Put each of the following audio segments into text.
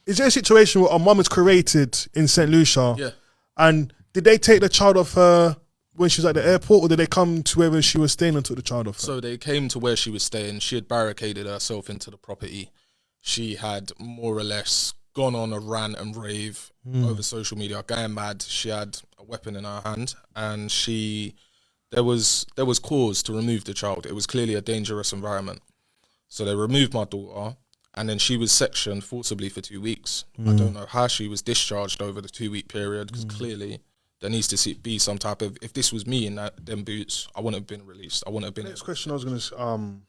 is there a situation where a mum is created in Saint Lucia? Yeah. And did they take the child off her when she was at the airport, or did they come to wherever she was staying and took the child off her? So they came to where she was staying. She had barricaded herself into the property. She had more or less gone on a rant and rave over social media, going mad. She had a weapon in her hand, and there was cause to remove the child. It was clearly a dangerous environment. So they removed my daughter, and then she was sectioned forcibly for 2 weeks. I don't know how she was discharged over the 2-week period, because clearly there needs to be some type of, if this was me in them boots, I wouldn't have been released. I wouldn't have been. Next question I was going to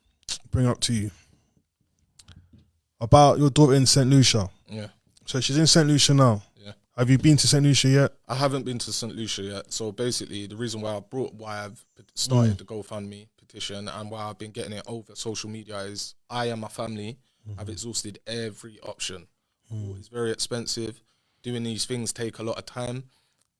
bring up to you about your daughter in Saint Lucia. Yeah. So she's in Saint Lucia now. Yeah. Have you been to Saint Lucia yet? I haven't been to Saint Lucia yet. So basically, the reason why I've started the GoFundMe petition and why I've been getting it over social media is I and my family have exhausted every option. It's very expensive. Doing these things take a lot of time,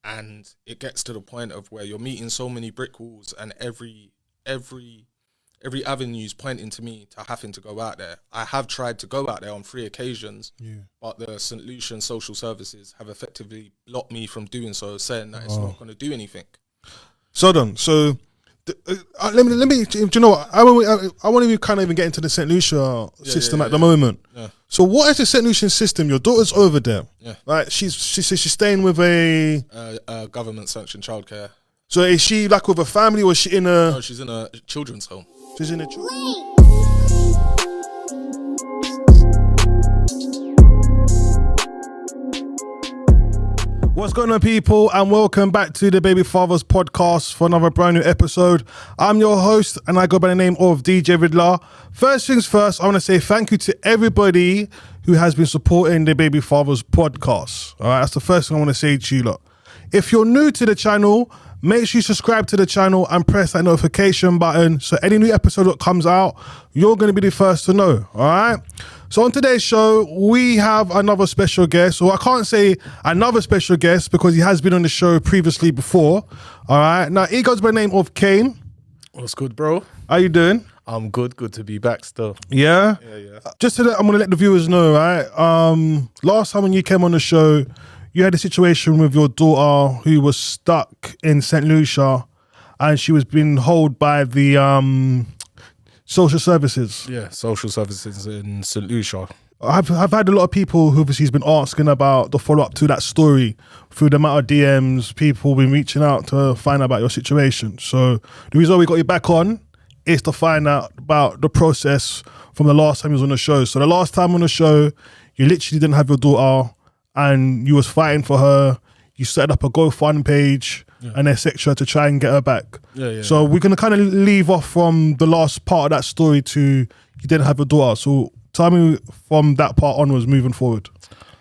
and it gets to the point of where you're meeting so many brick walls, and every avenue is pointing to me to having to go out there. I have tried to go out there on 3 occasions, but the St. Lucian social services have effectively blocked me from doing so, saying that it's not going to do anything. So done. So let me. Do you know what? I want to kind of even get into the St. Lucia system at the moment. Yeah. So what is the St. Lucian system? Your daughter's over there. Yeah. Right. She says she's staying with a government sanctioned childcare. So is she like with a family, or is she in a? No, she's in a children's home. She's in a What's going on, people, and welcome back to the Baby Fathers podcast for another brand new episode. I'm your host, and I go by the name of DJ Ridler. First things first, I want to say thank you to everybody who has been supporting the Baby Fathers podcast. All right, that's the first thing I want to say to you lot. If you're new to the channel, make sure you subscribe to the channel and press that notification button so any new episode that comes out, you're going to be the first to know, all right? So on today's show, we have another special guest. So I can't say another special guest because he has been on the show previously before, all right? Now, he goes by the name of Kane. What's good, bro? How you doing? I'm good. Good to be back still. Yeah? Yeah. Just so that I'm going to let the viewers know, right? Last time when you came on the show, you had a situation with your daughter who was stuck in Saint Lucia, and she was being held by the social services. Yeah, social services in Saint Lucia. I've had a lot of people who obviously has been asking about the follow up to that story through the amount of DMs. People been reaching out to find out about your situation. So the reason we got you back on is to find out about the process from the last time you was on the show. So the last time on the show, you literally didn't have your daughter, and you was fighting for her. You set up a GoFundMe page and etc. to try and get her back. So we're going to kind of leave off from the last part of that story to you didn't have your daughter. So tell me from that part onwards, moving forward.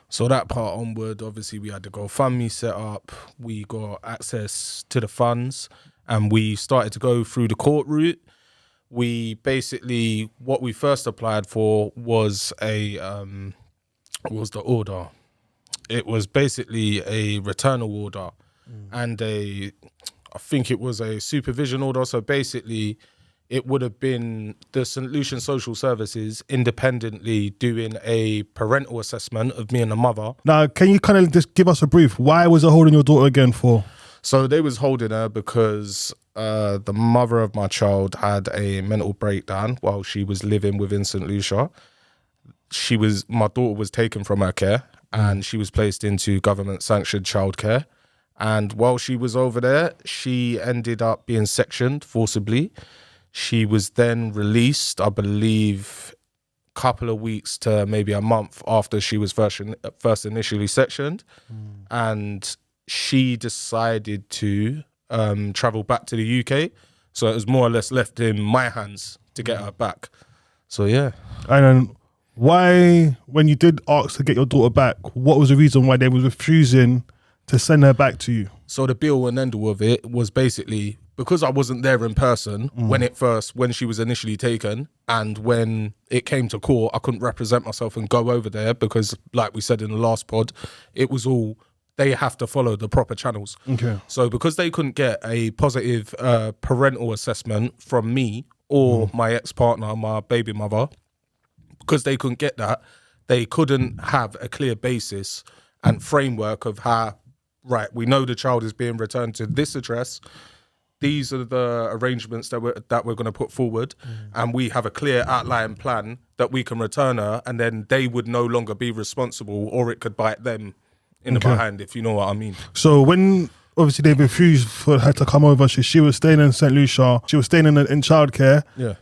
So that part onward, obviously we had the GoFundMe set up. We got access to the funds, and we started to go through the court route. We basically, what we first applied for was the order. It was basically a returnal order and I think it was a supervision order. So basically it would have been the St. Lucian Social Services independently doing a parental assessment of me and the mother. Now, can you kind of just give us a brief? Why was it holding your daughter again for? So they was holding her because the mother of my child had a mental breakdown while she was living within St. Lucia. My daughter was taken from her care, and she was placed into government-sanctioned childcare. And while she was over there, she ended up being sectioned forcibly. She was then released, I believe, a couple of weeks to maybe a month after she was first initially sectioned. And she decided to travel back to the UK. So it was more or less left in my hands to get her back. So, yeah. And then why, when you did ask to get your daughter back, what was the reason why they were refusing to send her back to you? So the be all and end all of it was basically because I wasn't there in person when she was initially taken, and when it came to court, I couldn't represent myself and go over there because, like we said in the last pod, it was all, they have to follow the proper channels. Okay. So because they couldn't get a positive parental assessment from me or my ex-partner, my baby mother, because they couldn't get that, they couldn't have a clear basis and framework of how, right, we know the child is being returned to this address. These are the arrangements that we're going to put forward, and we have a clear outline plan that we can return her, and then they would no longer be responsible, or it could bite them in the behind, if you know what I mean. So when obviously they refused for her to come over, she was staying in Saint Lucia, she was staying in childcare. Yeah.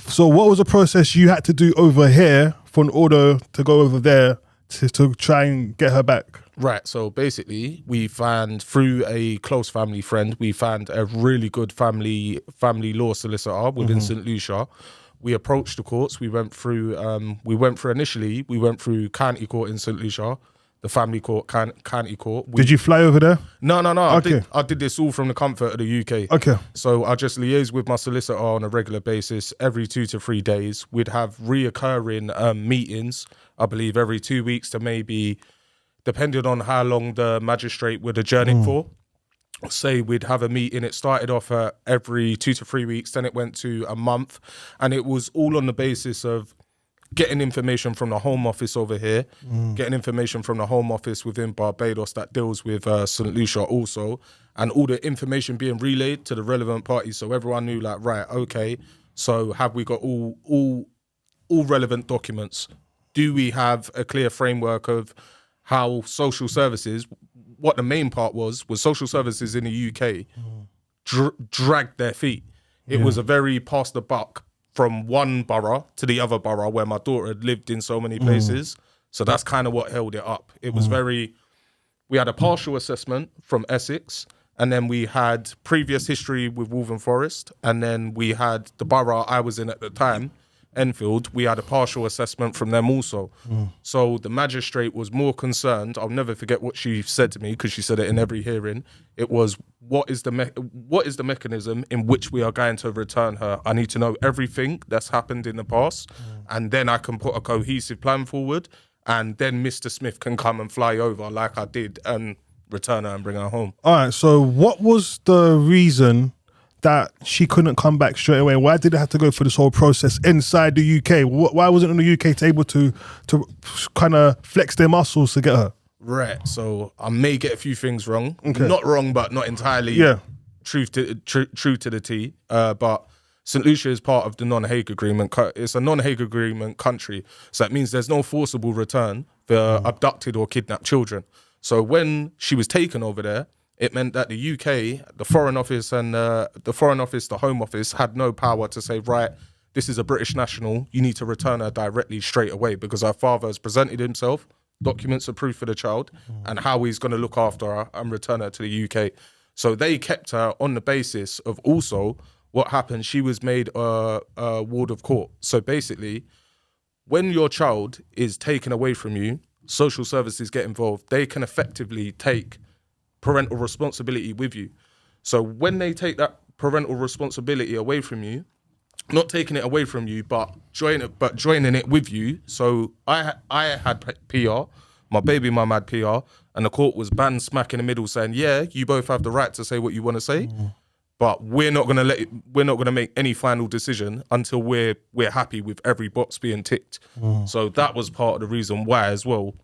So what was the process you had to do over here for an order to go over there to try and get her back? Right, so basically we found through a close family friend, we found a really good family law solicitor within Saint Lucia. We approached the courts. We went through county court in Saint Lucia, the family court, county court. Did you fly over there? No. Okay. I did this all from the comfort of the UK. Okay. So I just liaise with my solicitor on a regular basis every 2 to 3 days. We'd have reoccurring meetings, I believe every 2 weeks to maybe, depending on how long the magistrate would adjourn for. Say we'd have a meeting. It started off every 2 to 3 weeks, then it went to a month, and it was all on the basis of getting information from the Home Office over here, getting information from the Home Office within Barbados that deals with St. Lucia also, and all the information being relayed to the relevant parties, so everyone knew, like, right, okay, so have we got all relevant documents? Do we have a clear framework of how social services, what the main part was social services in the UK dragged their feet. It was a very pass the buck from one borough to the other borough where my daughter had lived in so many places. So that's kind of what held it up. It was we had a partial assessment from Essex, and then we had previous history with Woolven Forest, and then we had the borough I was in at the time, Enfield. We had a partial assessment from them also. So the magistrate was more concerned. I'll never forget what she said to me, because she said it in every hearing. It was, what is the mechanism in which we are going to return her? I need to know everything that's happened in the past, and then I can put a cohesive plan forward, and then Mr. Smith can come and fly over like I did and return her and bring her home. All right, so what was the reason that she couldn't come back straight away? Why did it have to go through this whole process inside the UK? Why wasn't the UK able to kind of flex their muscles to get her? Right, so I may get a few things wrong. Okay. Not wrong, but not entirely true to the T. But St. Lucia is part of the non-Hague Agreement. It's a non-Hague Agreement country, so that means there's no forcible return for abducted or kidnapped children. So when she was taken over there, it meant that the UK, the Foreign Office and the Home Office had no power to say, right, this is a British national, you need to return her directly straight away, because her father has presented himself, documents of proof for the child, and how he's going to look after her and return her to the UK. So they kept her on the basis of also what happened. She was made a ward of court. So basically, when your child is taken away from you, social services get involved. They can effectively take parental responsibility with you. So when they take that parental responsibility away from you, not taking it away from you, but joining it with you. So I had PR, my baby mum had PR, and the court was bang smack in the middle saying, yeah, you both have the right to say what you want to say, but we're not gonna make any final decision until we're happy with every box being ticked. So that was part of the reason why as well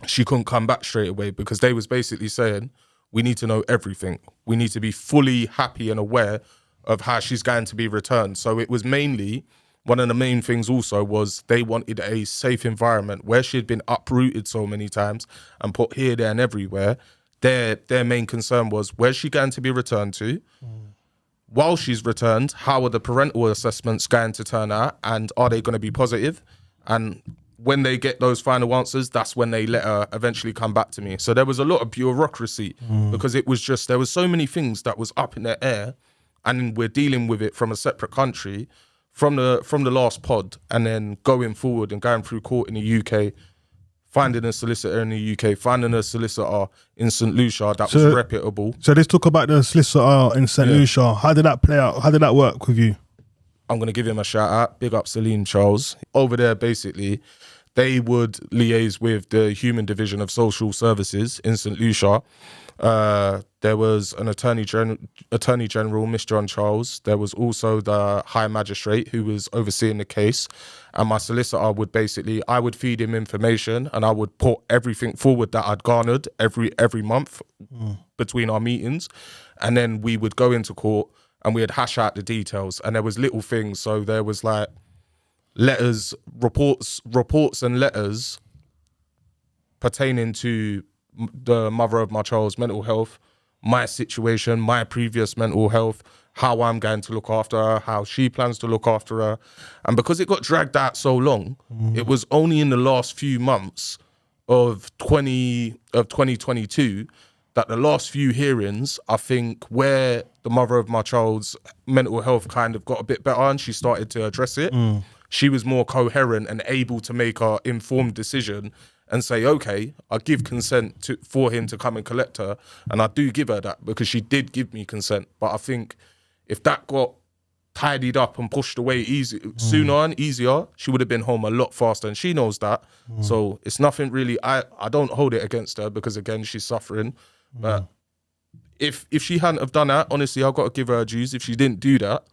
she couldn't come back straight away, because they was basically saying, we need to know everything. We need to be fully happy and aware of how she's going to be returned. So it was mainly, one of the main things also was they wanted a safe environment where she had been uprooted so many times and put here, there and everywhere. Their main concern was, where's she going to be returned to? While she's returned, how are the parental assessments going to turn out, and are they going to be positive? And when they get those final answers, that's when they let her eventually come back to me. So there was a lot of bureaucracy, because it was just, there was so many things that was up in the air, and we're dealing with it from a separate country, from the last pod, and then going forward and going through court in the UK, finding a solicitor in the UK, finding a solicitor in St. Lucia that was reputable. So let's talk about the solicitor in St. Lucia. How did that play out? How did that work with you? I'm going to give him a shout out. Big up Salim Charles. Over there, basically, they would liaise with the Human Division of Social Services in Saint Lucia. There was an Attorney General, Miss John Charles. There was also the High Magistrate who was overseeing the case. And my solicitor I would feed him information and I would put everything forward that I'd garnered every month between our meetings. And then we would go into court and we'd hash out the details. And there was little things. So there was like letters, reports and letters pertaining to the mother of my child's mental health, my situation, my previous mental health, how I'm going to look after her, how she plans to look after her. And because it got dragged out so long, it was only in the last few months of 2022 that the last few hearings, I think, where the mother of my child's mental health kind of got a bit better and she started to address it, she was more coherent and able to make an informed decision and say, okay, I give consent for him to come and collect her. And I do give her that because she did give me consent. But I think if that got tidied up and pushed away sooner and easier, she would have been home a lot faster. And she knows that. So it's nothing really, I don't hold it against her because, again, she's suffering. But if she hadn't have done that, honestly, I've got to give her her dues. If she didn't do that,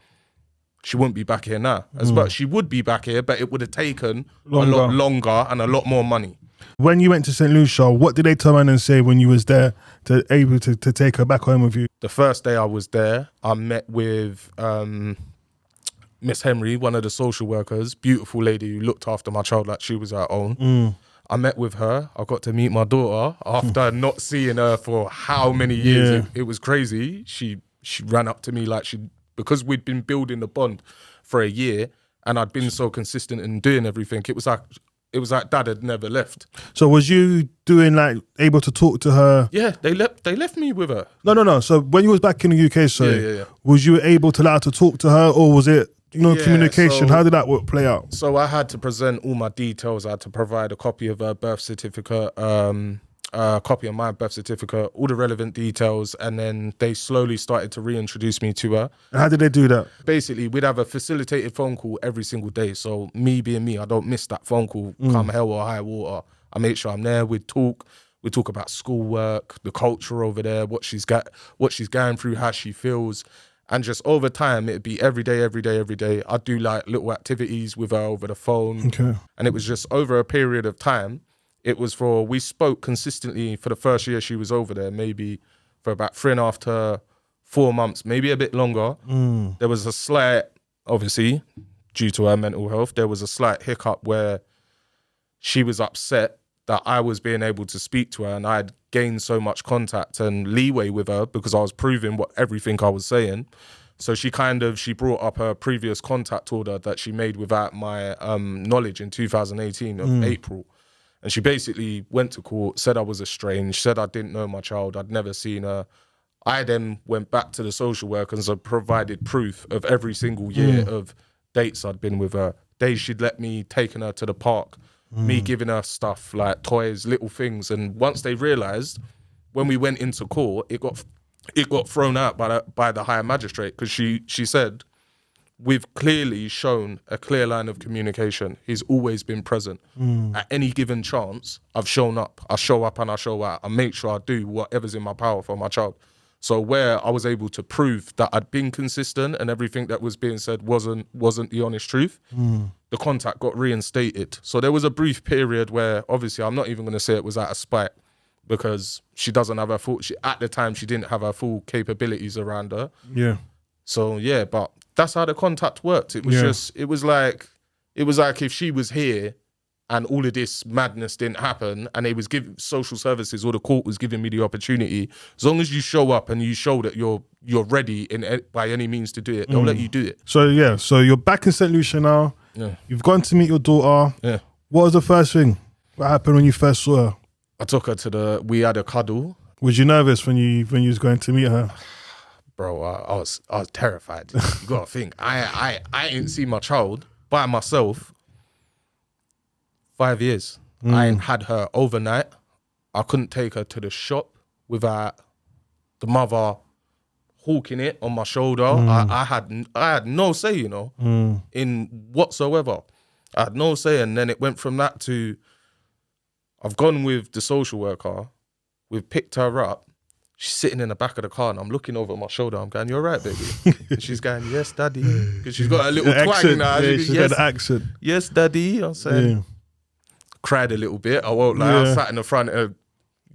she wouldn't be back here now. But she would be back here, but it would have taken a lot longer and a lot more money. When you went to St. Lucia, what did they turn around and say when you was there able to take her back home with you? The first day I was there, I met with Miss Henry, one of the social workers, beautiful lady who looked after my child like she was her own. I met with her. I got to meet my daughter after not seeing her for how many years. Yeah. It was crazy. She ran up to me like because we'd been building the bond for a year and I'd been so consistent in doing everything. It was like Dad had never left. So was you able to talk to her? Yeah, they left me with her. No. So when you was back in the UK, was you able to allow her to talk to her, or was it communication? How did that play out? So I had to present all my details. I had to provide a copy of her birth certificate, a copy of my birth certificate, all the relevant details, and then they slowly started to reintroduce me to her. And how did they do that? Basically, we'd have a facilitated phone call every single day. So me being me, I don't miss that phone call, come hell or high water. I make sure I'm there. We'd talk about schoolwork, the culture over there, what she's going through, how she feels. And just over time, it'd be every day. I'd do like little activities with her over the phone. Okay. And it was just over a period of time. We spoke consistently for the first year she was over there, maybe for about 3.5 to 4 months, maybe a bit longer. There was a slight, obviously, due to her mental health, there was a slight hiccup where she was upset that I was being able to speak to her and I had gained so much contact and leeway with her because I was proving everything I was saying. So she brought up her previous contact order that she made without my knowledge in 2018 of April. And she basically went to court, said I was estranged, said I didn't know my child, I'd never seen her. I then went back to the social workers and provided proof of every single year of dates I'd been with her, days she'd let me taking her to the park, me giving her stuff like toys, little things. And once they realised, when we went into court, it got thrown out by the higher magistrate because she said, we've clearly shown a clear line of communication. He's always been present. At any given chance, I've shown up. I show up and I show out. I make sure I do whatever's in my power for my child. So where I was able to prove that I'd been consistent and everything that was being said wasn't the honest truth, the contact got reinstated. So there was a brief period where, obviously, I'm not even going to say it was out of spite because she doesn't have her full... at the time, she didn't have her full capabilities around her. Yeah. So, yeah, but that's how the contact worked. It was it was like if she was here and all of this madness didn't happen and they was giving social services or the court was giving me the opportunity, as long as you show up and you show that you're ready by any means to do it, they'll let you do it. So you're back in St. Lucia now. Yeah. You've gone to meet your daughter. Yeah. What was the first thing? What happened when you first saw her? I took her we had a cuddle. Was you nervous when you was going to meet her? Bro, I was terrified. You gotta think. I ain't seen my child by myself 5 years. I ain't had her overnight. I couldn't take her to the shop without the mother hawking it on my shoulder. I had no say, in whatsoever. I had no say. And then it went from that to, I've gone with the social worker. We've picked her up. She's sitting in the back of the car and I'm looking over my shoulder. I'm going, "You're right, baby." And she's going, "Yes, daddy." Because she's got a little twang accent. now. Yeah, She she's goes, got the accent. "Yes, daddy." I'm saying, cried a little bit. I won't lie. I sat in the front,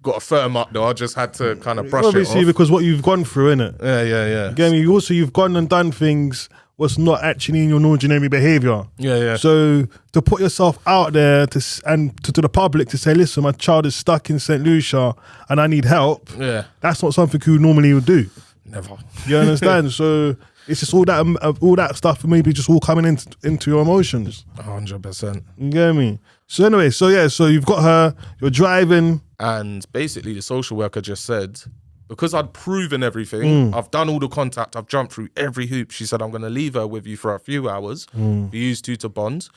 got a firm up though. I just had to kind of brush Obviously, it off. because what you've gone through, innit? Yeah. Again, you've gone and done things what's not actually in your ordinary behaviour. Yeah. So to put yourself out there to the public to say, "Listen, my child is stuck in Saint Lucia and I need help." Yeah. That's not something you normally would do. Never. You understand? So it's just all that stuff maybe just all coming into your emotions. 100%. You get me? So anyway, so you've got her, you're driving. And basically the social worker just said, because I'd proven everything, I've done all the contact, I've jumped through every hoop. She said, "I'm going to leave her with you for a few hours. For you two to bond."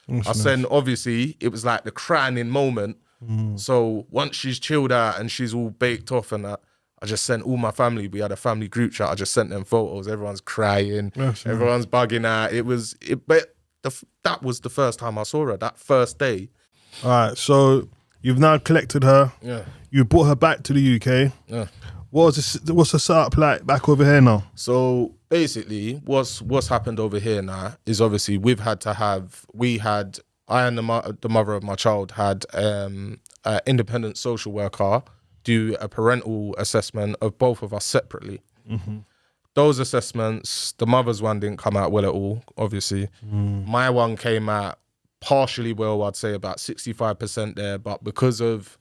I said, obviously, it was like the crowning moment. So once she's chilled out and she's all baked off and that, I just sent all my family. We had a family group chat. I just sent them photos. Everyone's crying. Everyone's bugging out. That was the first time I saw her, that first day. All right, so you've now collected her. Yeah. You brought her back to the UK. Yeah. What's the setup like back over here now? So basically, what's happened over here now is obviously I and the mother of my child had an independent social worker do a parental assessment of both of us separately. Those assessments, the mother's one didn't come out well at all, obviously. My one came out partially well, I'd say about 65% there, but because of...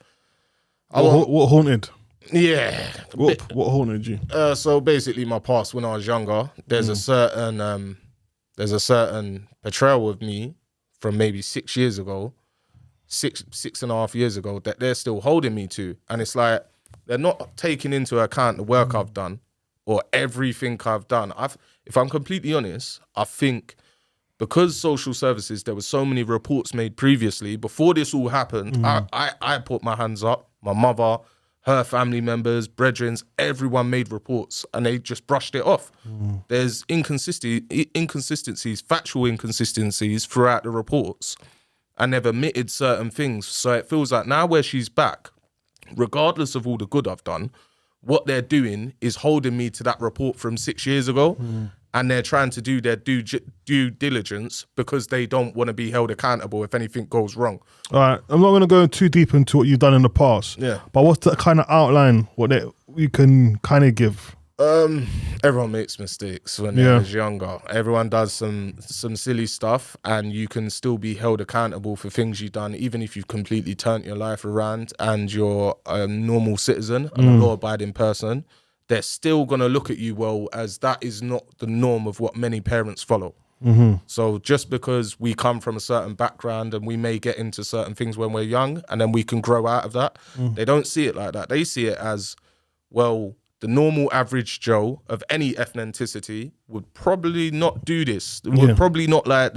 What haunted? Yeah. What haunted you? So basically my past when I was younger, there's a certain portrayal of me from maybe 6 years ago, six and a half years ago, that they're still holding me to. And it's like, they're not taking into account the work I've done or everything I've done. If I'm completely honest, I think because social services, there were so many reports made previously, before this all happened, I put my hands up, my mother, her family members, brethrens, everyone made reports and they just brushed it off. There's inconsistencies, factual inconsistencies throughout the reports, and they've omitted certain things. So it feels like now where she's back, regardless of all the good I've done, what they're doing is holding me to that report from 6 years ago. And they're trying to do their due diligence because they don't want to be held accountable if anything goes wrong. All right, I'm not going to go too deep into what you've done in the past. Yeah. But what's the kind of outline, you can kind of give? Everyone makes mistakes when they're younger. Everyone does some silly stuff, and you can still be held accountable for things you've done, even if you've completely turned your life around and you're a normal citizen and a law-abiding person. They're still going to look at you well, as that is not the norm of what many parents follow. So just because we come from a certain background and we may get into certain things when we're young and then we can grow out of that, they don't see it like that. They see it as, well, the normal average Joe of any ethnicity would probably not do this. Would probably not like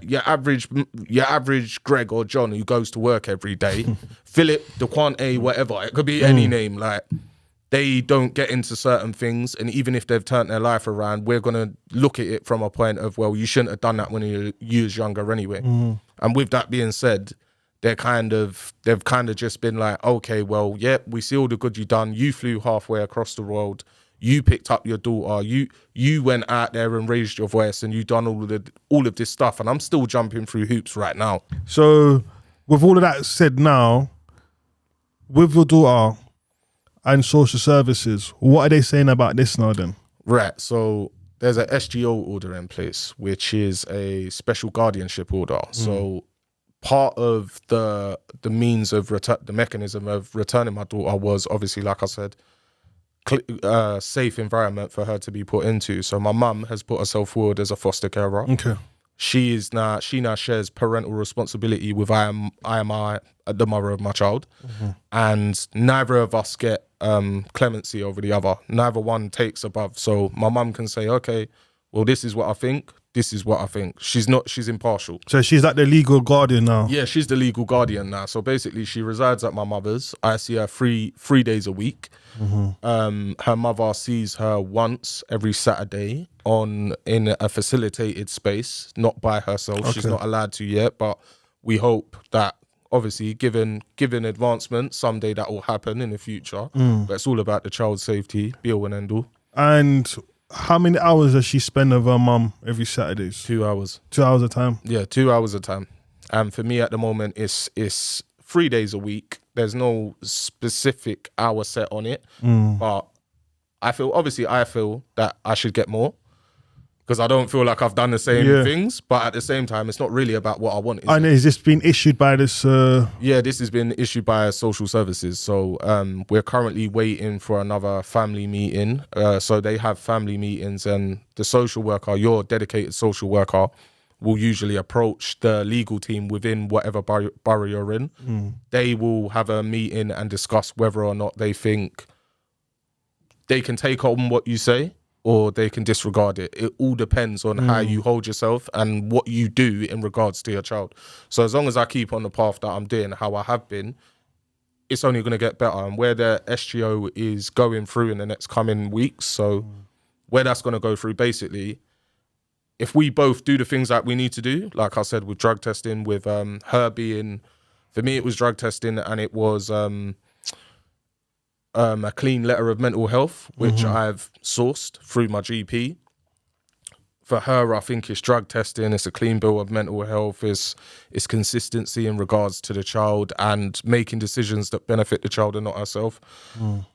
your average Greg or John who goes to work every day. Philip, DeQuante, whatever. It could be any name. Like, they don't get into certain things, and even if they've turned their life around, we're going to look at it from a point of, well, you shouldn't have done that when you was younger anyway. And with that being said, they've kind of just been like, okay, well, yeah, we see all the good you done. You flew halfway across the world. You picked up your daughter. You went out there and raised your voice, and you done all of this stuff. And I'm still jumping through hoops right now. So with all of that said now, with your daughter and social services, what are they saying about this now then? Right, so there's a SGO order in place, which is a special guardianship order. So part of the means of the mechanism of returning my daughter was obviously, like I said, safe environment for her to be put into. So my mum has put herself forward as a foster carer. Okay. She now shares parental responsibility with IMI, the mother of my child, and neither of us get clemency over the other. Neither one takes above. So my mum can say, okay, well, this is what I think. this is what I think. She's impartial. So she's like the legal guardian now. Yeah, she's the legal guardian now. So basically, she resides at my mother's. I see her three days a week. Her mother sees her once every Saturday in a facilitated space, not by herself. Okay. She's not allowed to yet, but we hope that obviously, given advancement, someday that will happen in the future. But it's all about the child's safety, be all and end all. And how many hours does she spend with her mum every Saturdays? 2 hours. 2 hours a time? Yeah, 2 hours a time. And for me at the moment, it's 3 days a week. There's no specific hour set on it. But I feel that I should get more. Because I don't feel like I've done the same things, but at the same time, it's not really about what I want. And has this been issued by this? Yeah, this has been issued by social services. So we're currently waiting for another family meeting. So they have family meetings, and the social worker, your dedicated social worker, will usually approach the legal team within whatever borough you're in. They will have a meeting and discuss whether or not they think they can take on what you say, or they can disregard it. It all depends on how you hold yourself and what you do in regards to your child. So as long as I keep on the path that I'm doing, how I have been, it's only going to get better. And where the SGO is going through in the next coming weeks, so where that's going to go through, basically, if we both do the things that we need to do, like I said, with drug testing, with her being, for me, it was drug testing, and it was a clean letter of mental health, which I've sourced through my GP. For her, I think it's drug testing, it's a clean bill of mental health, it's consistency in regards to the child and making decisions that benefit the child and not herself.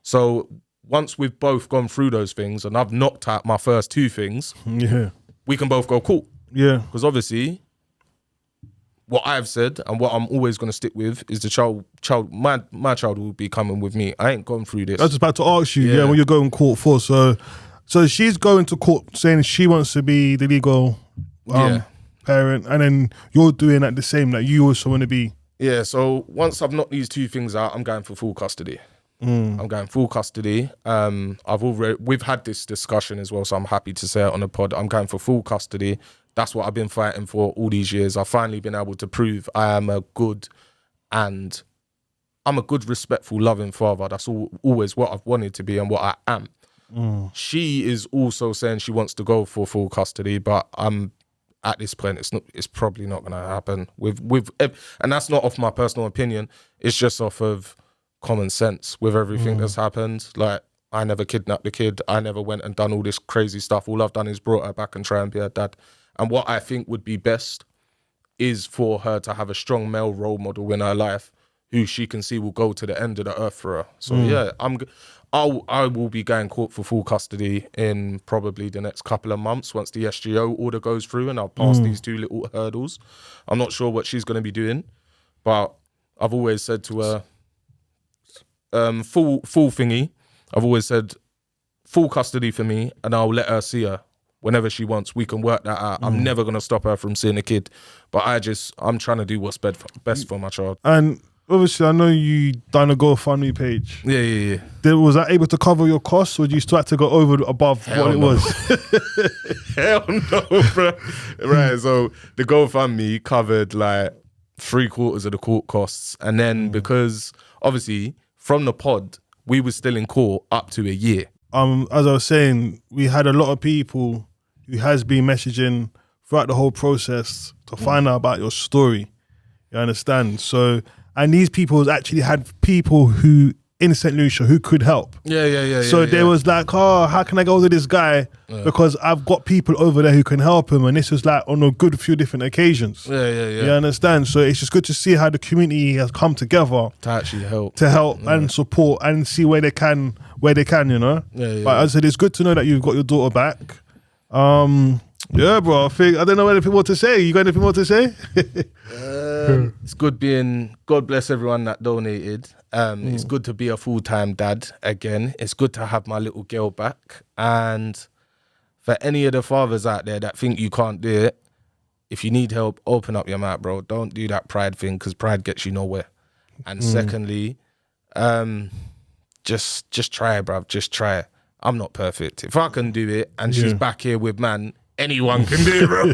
So once we've both gone through those things and I've knocked out my first two things, we can both go court. Yeah. Because obviously, what I've said and what I'm always going to stick with is the child. My child will be coming with me. I ain't gone through this. I was just about to ask you, what you're going to court for. So she's going to court saying she wants to be the legal parent, and then you're doing that the same, that you also want to be. Yeah, so once I've knocked these two things out, I'm going for full custody. I'm going full custody. We've had this discussion as well, so I'm happy to say it on the pod. I'm going for full custody. That's what I've been fighting for all these years. I've finally been able to prove I am a good, respectful, loving father. That's always what I've wanted to be and what I am. She is also saying she wants to go for full custody, but at this point, it's probably not going to happen. And that's not off my personal opinion. It's just off of common sense with everything that's happened. Like, I never kidnapped the kid. I never went and done all this crazy stuff. All I've done is brought her back and try and be her dad. And what I think would be best is for her to have a strong male role model in her life who she can see will go to the end of the earth for her. So I will be going court for full custody in probably the next couple of months once the SGO order goes through and I'll pass these two little hurdles. I'm not sure what she's going to be doing, but I've always said to her, full thingy. I've always said full custody for me, and I'll let her see her whenever she wants. We can work that out. I'm never going to stop her from seeing a kid, but I'm trying to do what's best for my child. And obviously, I know you done a GoFundMe page. Yeah. Was that able to cover your costs, or did you still have to go above what it was? Hell no, bro. Right, so the GoFundMe covered like 3/4 of the court costs, and then because obviously from the pod we were still in court up to a year. As I was saying, we had a lot of people who has been messaging throughout the whole process to find out about your story. You understand? So, and these people actually had people who in Saint Lucia who could help. Yeah. So they was like, how can I go to this guy? Yeah. Because I've got people over there who can help him. And this was like on a good few different occasions. Yeah. You understand? So it's just good to see how the community has come together to actually help. And support and see where they can, you know? Yeah. But as I said, it's good to know that you've got your daughter back. Yeah, bro. I don't know anything more to say. You got anything more to say? It's good God bless everyone that donated. It's good to be a full-time dad again. It's good to have my little girl back. And for any of the fathers out there that think you can't do it, if you need help, open up your mouth, bro. Don't do that pride thing, because pride gets you nowhere. And secondly, just try, bro. Just try it. I'm not perfect. If I can do it and she's back here with man, anyone can do, bro.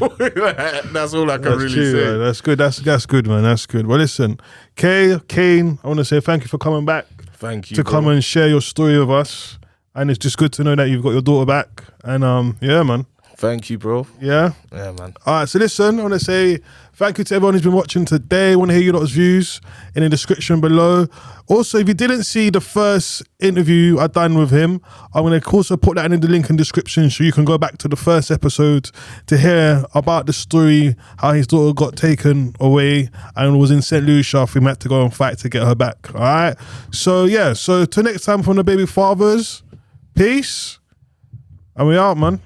That's all I can really true, say. man. That's good. That's good, man. That's good. Well, listen, Kane, I want to say thank you for coming back. Thank you to come and share your story with us. And it's just good to know that you've got your daughter back. And yeah, man. Thank you, bro. Yeah? Yeah, man. All right, so listen, I want to say thank you to everyone who's been watching today. I want to hear your lot's views in the description below. Also, if you didn't see the first interview I done with him, I'm going to also put that in the link in the description so you can go back to the first episode to hear about the story, how his daughter got taken away and was in Saint Lucia. We had to go and fight to get her back. All right? So, yeah, so till next time from the Baby Fathers, peace. And we out, man.